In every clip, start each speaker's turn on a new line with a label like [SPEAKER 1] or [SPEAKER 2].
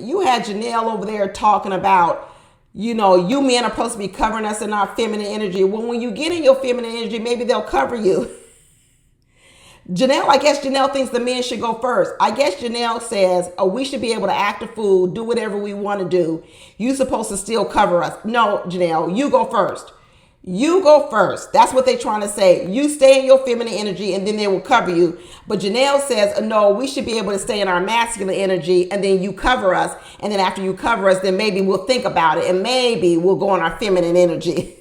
[SPEAKER 1] you had Janelle over there talking about, you know, you men are supposed to be covering us in our feminine energy. Well, when you get in your feminine energy, maybe they'll cover you. Janelle, I guess Janelle thinks the men should go first. I guess Janelle says, oh, we should be able to act a fool, do whatever we want to do. You're supposed to still cover us. No, Janelle, you go first. You go first. That's what they're trying to say. You stay in your feminine energy and then they will cover you. But Janelle says, no, we should be able to stay in our masculine energy and then you cover us. And then after you cover us, then maybe we'll think about it and maybe we'll go in our feminine energy.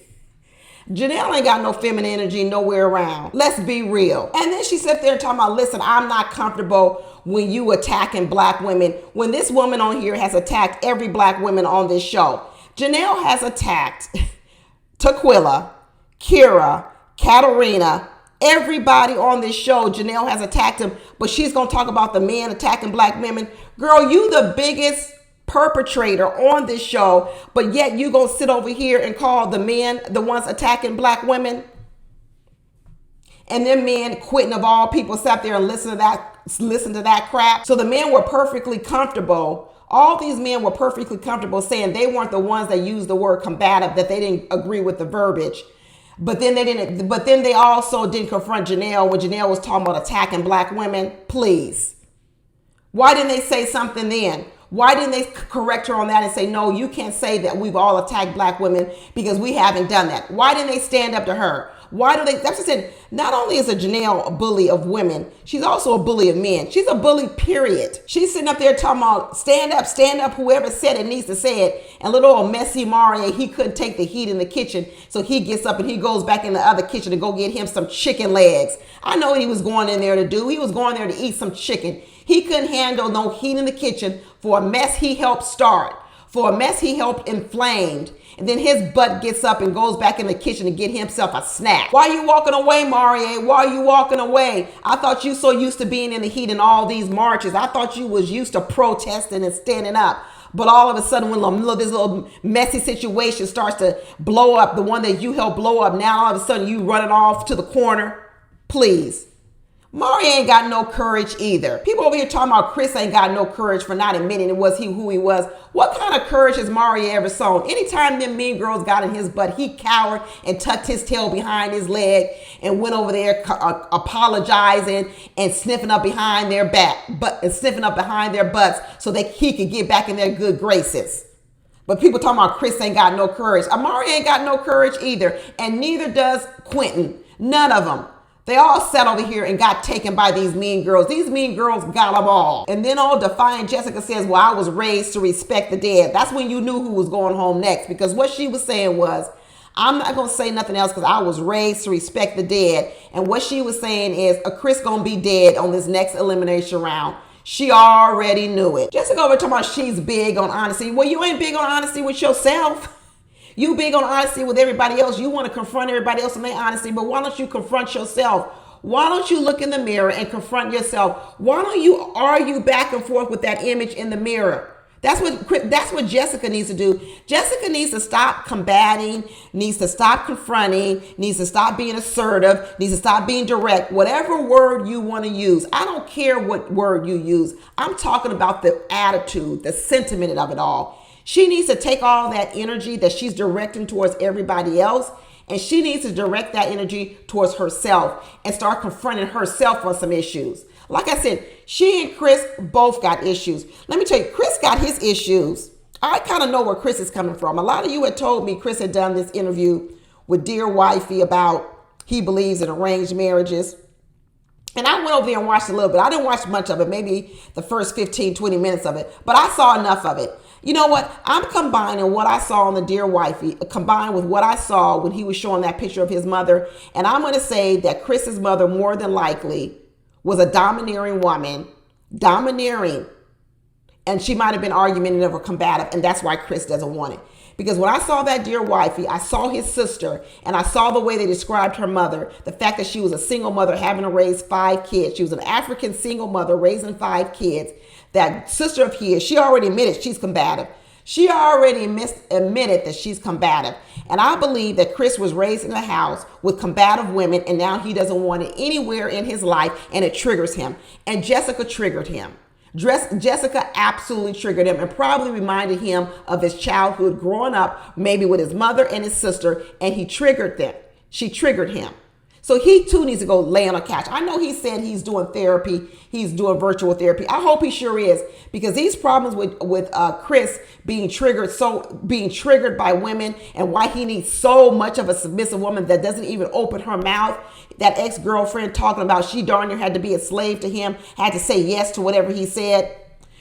[SPEAKER 1] Janelle ain't got no feminine energy nowhere around. Let's be real. And then she sat there and talking about, listen, I'm not comfortable when you attacking black women. When this woman on here has attacked every black woman on this show. Janelle has attacked Taquilla, Kira, Katarina, everybody on this show. Janelle has attacked him, but she's going to talk about the men attacking black women. Girl, you the biggest perpetrator on this show, but yet you gonna sit over here and call the men the ones attacking black women? And then men, Quinton of all people, sat there and listen to that crap. So the men were perfectly comfortable. All these men were perfectly comfortable saying they weren't the ones that used the word combative, that they didn't agree with the verbiage. But then they also didn't confront Janelle when Janelle was talking about attacking black women. Please. Why didn't they say something then? Why didn't they correct her on that and say, no, you can't say that we've all attacked black women because we haven't done that? Why didn't they stand up to her? Why do they? That's just it. Not only is a Janelle a bully of women, she's also a bully of men. She's a bully, period. She's sitting up there talking about stand up. Whoever said it needs to say it. And little old messy Mario, he couldn't take the heat in the kitchen. So he gets up and he goes back in the other kitchen to go get him some chicken legs. I know what he was going in there to do. He was going there to eat some chicken. He couldn't handle no heat in the kitchen for a mess he helped start, for a mess he helped inflamed. And then his butt gets up and goes back in the kitchen to get himself a snack. Why are you walking away, Marie? Why are you walking away? I thought you so used to being in the heat in all these marches. I thought you was used to protesting and standing up. But all of a sudden, when this little messy situation starts to blow up, the one that you helped blow up, now all of a sudden you running off to the corner. Please. Mari ain't got no courage either. People over here talking about Chris ain't got no courage for not admitting it was he who he was. What kind of courage has Mari ever shown? Anytime them mean girls got in his butt, he cowered and tucked his tail behind his leg and went over there apologizing and sniffing up behind their back, sniffing up behind their butts so that he could get back in their good graces. But people talking about Chris ain't got no courage. Amari ain't got no courage either. And neither does Quinton. None of them. They all sat over here and got taken by these mean girls. These mean girls got them all. And then old Defiant Jessica says, well, I was raised to respect the dead. That's when you knew who was going home next. Because what she was saying was, I'm not going to say nothing else because I was raised to respect the dead. And what she was saying is, a Chris going to be dead on this next elimination round. She already knew it. Jessica over talking about she's big on honesty. Well, you ain't big on honesty with yourself. You big on honesty with everybody else. You want to confront everybody else on their honesty, but why don't you confront yourself? Why don't you look in the mirror and confront yourself? Why don't you argue back and forth with that image in the mirror? That's what Jessica needs to do. Jessica needs to stop combating, needs to stop confronting, needs to stop being assertive, needs to stop being direct. Whatever word you want to use. I don't care what word you use. I'm talking about the attitude, the sentiment of it all. She needs to take all that energy that she's directing towards everybody else, and she needs to direct that energy towards herself and start confronting herself on some issues. Like I said, she and Chris both got issues. Let me tell you, Chris got his issues. I kind of know where Chris is coming from. A lot of you had told me Chris had done this interview with Dear Wifey about he believes in arranged marriages. And I went over there and watched a little bit. I didn't watch much of it, maybe the first 15, 20 minutes of it, but I saw enough of it. You know what? I'm combining what I saw on the Dear Wifey, combined with what I saw when he was showing that picture of his mother. And I'm going to say that Chris's mother more than likely was a domineering woman, and she might have been argumentative or combative. And that's why Chris doesn't want it. Because when I saw that Dear Wifey, I saw his sister and I saw the way they described her mother, the fact that she was a single mother having to raise 5 kids. She was an African single mother raising 5 kids. That sister of his, she already admitted she's combative. She already admitted that she's combative. And I believe that Chris was raised in a house with combative women, and now he doesn't want it anywhere in his life, and it triggers him. And Jessica triggered him. Jessica absolutely triggered him and probably reminded him of his childhood growing up, maybe with his mother and his sister, and he triggered them. She triggered him. So he too needs to go lay on a couch. I know he said he's doing therapy. He's doing virtual therapy. I hope he sure is, because these problems with Chris being triggered by women, and why he needs so much of a submissive woman that doesn't even open her mouth. That ex-girlfriend talking about she darn near had to be a slave to him, had to say yes to whatever he said.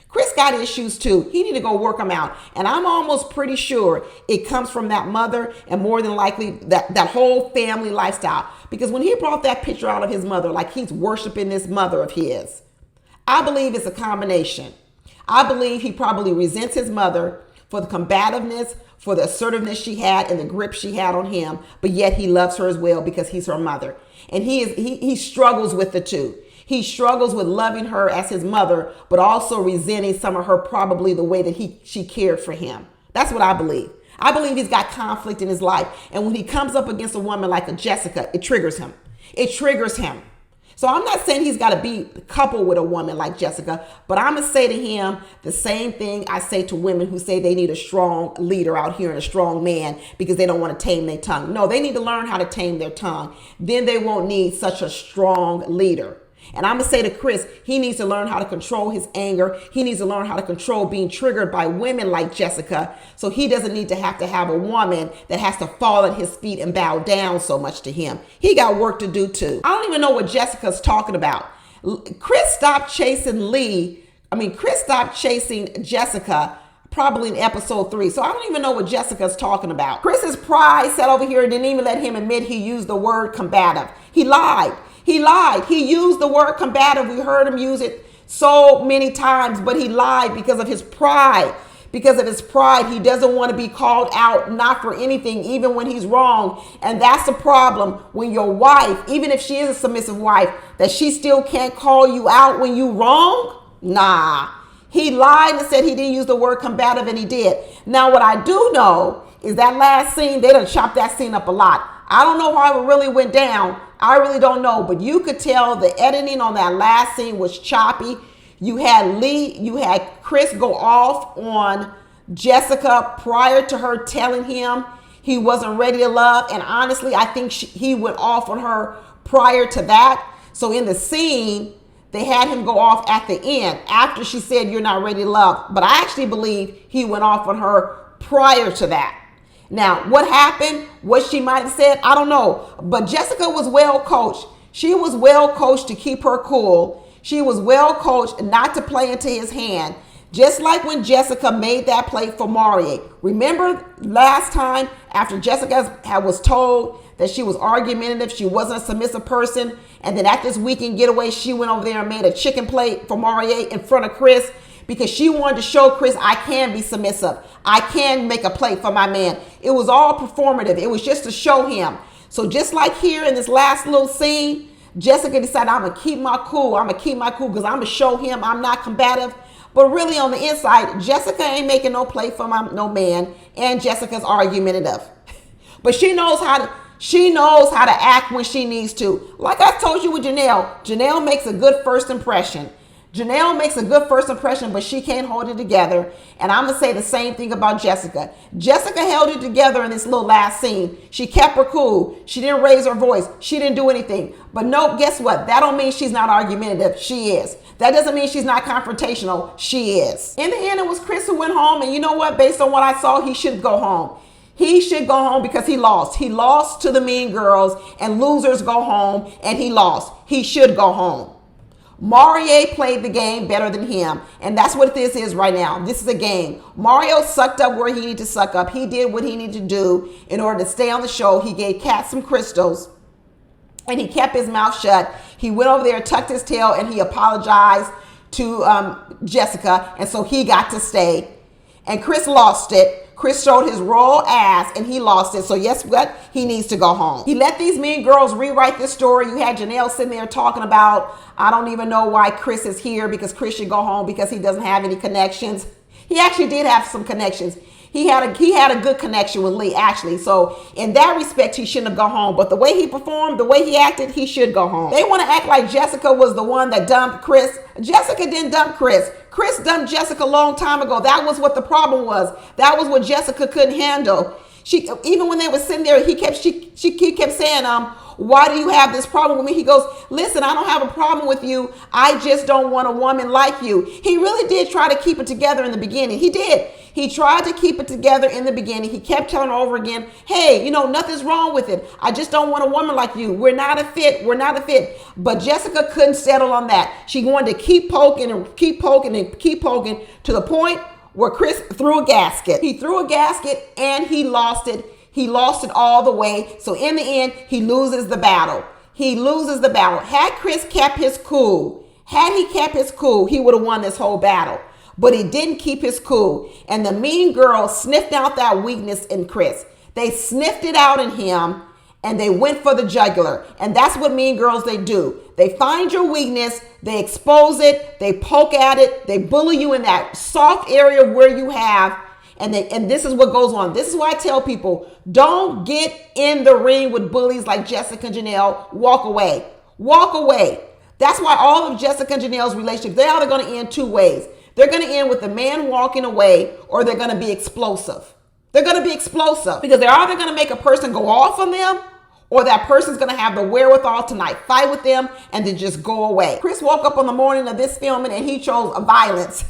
[SPEAKER 1] Chris got issues too. He need to go work them out. And I'm almost pretty sure it comes from that mother, and more than likely that whole family lifestyle. Because when he brought that picture out of his mother, like he's worshiping this mother of his, I believe it's a combination. I believe he probably resents his mother for the combativeness, for the assertiveness she had and the grip she had on him, but yet he loves her as well because he's her mother. And he struggles with the two. He struggles with loving her as his mother, but also resenting some of her, probably the way that she cared for him. That's what I believe. I believe he's got conflict in his life. And when he comes up against a woman like a Jessica, it triggers him. It triggers him. So I'm not saying he's got to be coupled with a woman like Jessica, but I'm going to say to him the same thing I say to women who say they need a strong leader out here and a strong man because they don't want to tame their tongue. No, they need to learn how to tame their tongue. Then they won't need such a strong leader. And I'm going to say to Chris, he needs to learn how to control his anger. He needs to learn how to control being triggered by women like Jessica. So he doesn't need to have a woman that has to fall at his feet and bow down so much to him. He got work to do too. I don't even know what Jessica's talking about. Chris stopped chasing Jessica probably in episode 3. So I don't even know what Jessica's talking about. Chris's pride sat over here and didn't even let him admit he used the word combative. He lied. He lied. He used the word combative. We heard him use it so many times, but he lied because of his pride. Because of his pride, he doesn't want to be called out, not for anything, even when he's wrong. And that's the problem when your wife, even if she is a submissive wife, that she still can't call you out when you wrong. Nah. He lied and said he didn't use the word combative, and he did. Now, what I do know is that last scene, they done chopped that scene up a lot. I don't know how it really went down. I really don't know, but you could tell the editing on that last scene was choppy. You had Chris go off on Jessica prior to her telling him he wasn't ready to love. And honestly, I think he went off on her prior to that. So in the scene, they had him go off at the end after she said, "You're not ready to love." But I actually believe he went off on her prior to that. Now, what happened, what she might have said, I don't know. But Jessica was well coached. She was well coached to keep her cool. She was well coached not to play into his hand. Just like when Jessica made that play for Marie. Remember last time after Jessica was told that she was argumentative, she wasn't a submissive person, and then at this weekend getaway, she went over there and made a chicken plate for Marie in front of Chris because she wanted to show Chris, I can be submissive. I can make a plate for my man. It was all performative. It was just to show him. So just like here in this last little scene, Jessica decided, I'm going to keep my cool. I'm going to keep my cool because I'm going to show him I'm not combative. But really on the inside, Jessica ain't making no plate for no man, and Jessica's argumentative. But she knows how to act when she needs to. Like I told you with Janelle makes a good first impression. Janelle makes a good first impression, but she can't hold it together. And I'm going to say the same thing about Jessica. Jessica held it together in this little last scene. She kept her cool. She didn't raise her voice. She didn't do anything. But no, guess what? That don't mean she's not argumentative. She is. That doesn't mean she's not confrontational. She is. In the end, it was Chris who went home. And you know what? Based on what I saw, he should go home. He should go home because he lost. He lost to the mean girls, and losers go home, and he lost. He should go home. Marie played the game better than him, and that's what this is right now. This is a game. Mario sucked up where he needed to suck up. He did what he needed to do in order to stay on the show. He gave Kat some crystals, and he kept his mouth shut. He went over there, tucked his tail, and he apologized to Jessica, and so he got to stay. And Chris lost it. Chris showed his royal ass and he lost it. So guess what? He needs to go home. He let these mean girls rewrite this story. You had Janelle sitting there talking about, I don't even know why Chris is here because Chris should go home because he doesn't have any connections. He actually did have some connections. He had a good connection with Lee, actually. So in that respect, he shouldn't have gone home. But the way he performed, the way he acted, he should go home. They want to act like Jessica was the one that dumped Chris. Jessica didn't dump Chris. Chris dumped Jessica a long time ago. That was what the problem was. That was what Jessica couldn't handle. She, even when they were sitting there, he kept saying, why do you have this problem with me? He goes, listen, I don't have a problem with you. I just don't want a woman like you. He really did try to keep it together in the beginning. He did. He tried to keep it together in the beginning. He kept telling her over again, hey, nothing's wrong with it. I just don't want a woman like you. We're not a fit. We're not a fit. But Jessica couldn't settle on that. She wanted to keep poking and keep poking and keep poking to the point where Chris threw a gasket. He threw a gasket and he lost it. He lost it all the way. So in the end, he loses the battle. He loses the battle. Had Chris kept his cool, he would have won this whole battle. But he didn't keep his cool. And the mean girls sniffed out that weakness in Chris. They sniffed it out in him and they went for the jugular. And that's what mean girls, they do. They find your weakness, they expose it, they poke at it, they bully you in that soft area where you have. And this is what goes on. This is why I tell people, don't get in the ring with bullies like Jessica and Janelle. Walk away. Walk away. That's why all of Jessica and Janelle's relationships, they're either going to end two ways. They're going to end with the man walking away, or they're going to be explosive. They're going to be explosive because they're either going to make a person go off on them, or that person's going to have the wherewithal to not fight with them and then just go away. Chris woke up on the morning of this filming and he chose violence.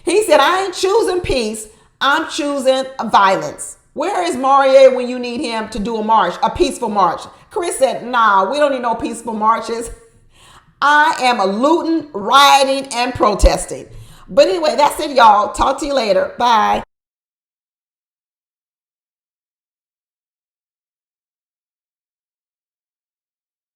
[SPEAKER 1] He said, I ain't choosing peace. I'm choosing violence. Where is Maurier when you need him to do a march, a peaceful march? Chris said, nah, we don't need no peaceful marches. I am a looting, rioting, and protesting. But anyway, that's it, y'all. Talk to you later. Bye.